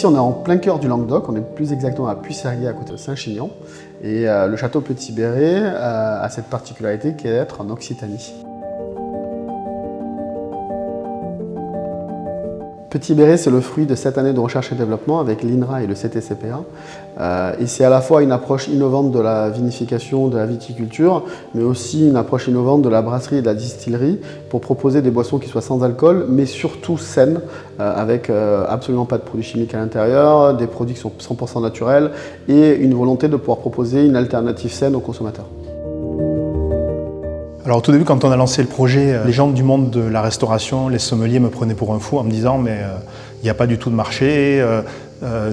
ici, on est en plein cœur du Languedoc, on est plus exactement à Puisserguier, à côté de Saint-Chinian. Et le château Petit Béret a cette particularité qui est d'être en Occitanie. Petit Béret, c'est le fruit de 7 années de recherche et développement avec l'INRA et le CTCPA. Et c'est à la fois une approche innovante de la vinification, de la viticulture, mais aussi une approche innovante de la brasserie et de la distillerie pour proposer des boissons qui soient sans alcool, mais surtout saines, avec absolument pas de produits chimiques à l'intérieur, des produits qui sont 100% naturels et une volonté de pouvoir proposer une alternative saine aux consommateurs. Alors au tout début, quand on a lancé le projet, les gens du monde de la restauration, les sommeliers me prenaient pour un fou en me disant mais il n'y a pas du tout de marché,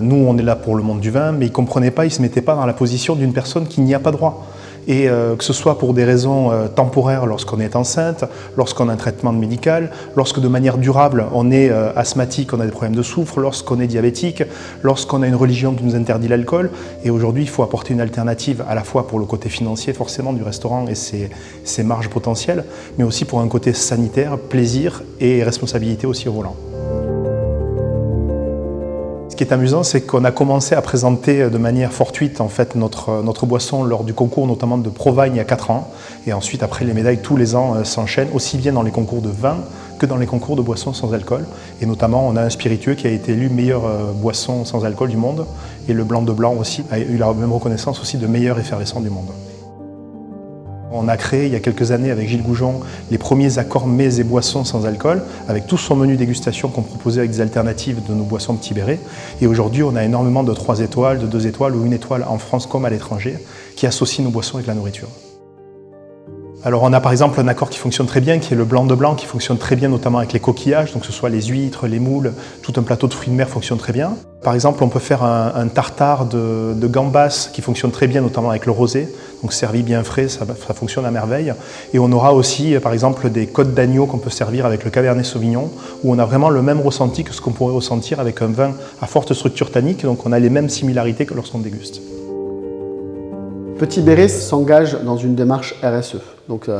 nous on est là pour le monde du vin, mais ils ne comprenaient pas, ils ne se mettaient pas dans la position d'une personne qui n'y a pas droit. Et que ce soit pour des raisons temporaires lorsqu'on est enceinte, lorsqu'on a un traitement médical, lorsque de manière durable on est asthmatique, on a des problèmes de soufre, lorsqu'on est diabétique, lorsqu'on a une religion qui nous interdit l'alcool. Et aujourd'hui, il faut apporter une alternative à la fois pour le côté financier forcément du restaurant et ses marges potentielles, mais aussi pour un côté sanitaire, plaisir et responsabilité aussi au volant. Ce qui est amusant, c'est qu'on a commencé à présenter de manière fortuite en fait, notre boisson lors du concours notamment de Provagne il y a 4 ans. Et ensuite, après, les médailles tous les ans s'enchaînent, aussi bien dans les concours de vin que dans les concours de boissons sans alcool. Et notamment, on a un spiritueux qui a été élu meilleure boisson sans alcool du monde. Et le blanc de blanc aussi a eu la même reconnaissance aussi de meilleur effervescent du monde. On a créé il y a quelques années avec Gilles Goujon les premiers accords mets et boissons sans alcool, avec tout son menu dégustation qu'on proposait avec des alternatives de nos boissons Petit Béret. Et aujourd'hui, on a énormément de 3 étoiles, de 2 étoiles ou 1 étoile en France comme à l'étranger, qui associent nos boissons avec la nourriture. Alors on a par exemple un accord qui fonctionne très bien, qui est le blanc de blanc, qui fonctionne très bien notamment avec les coquillages, donc que ce soit les huîtres, les moules, tout un plateau de fruits de mer fonctionne très bien. Par exemple, on peut faire un tartare de gambas qui fonctionne très bien, notamment avec le rosé, donc servi bien frais, ça fonctionne à merveille. Et on aura aussi par exemple des côtes d'agneau qu'on peut servir avec le Cabernet Sauvignon, où on a vraiment le même ressenti que ce qu'on pourrait ressentir avec un vin à forte structure tannique, donc on a les mêmes similarités que lorsqu'on déguste. Petit Béret s'engage dans une démarche RSE. Donc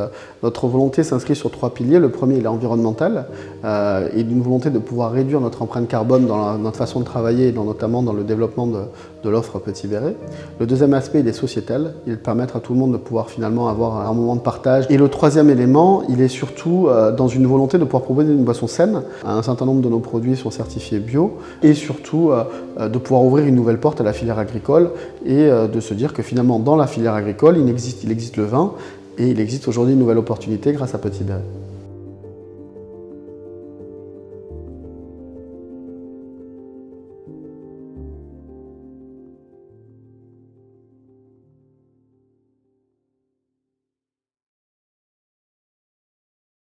notre volonté s'inscrit sur 3 piliers. Le premier est l'environnemental et d'une volonté de pouvoir réduire notre empreinte carbone dans notre façon de travailler et notamment dans le développement de l'offre Petit Béret. Le deuxième aspect, il est sociétal. Il permettre à tout le monde de pouvoir finalement avoir un moment de partage. Et le troisième élément, il est surtout dans une volonté de pouvoir proposer une boisson saine. Un certain nombre de nos produits sont certifiés bio et surtout de pouvoir ouvrir une nouvelle porte à la filière agricole et de se dire que finalement dans la filière agricole, il existe le vin. Et il existe aujourd'hui une nouvelle opportunité grâce à Petit Béret.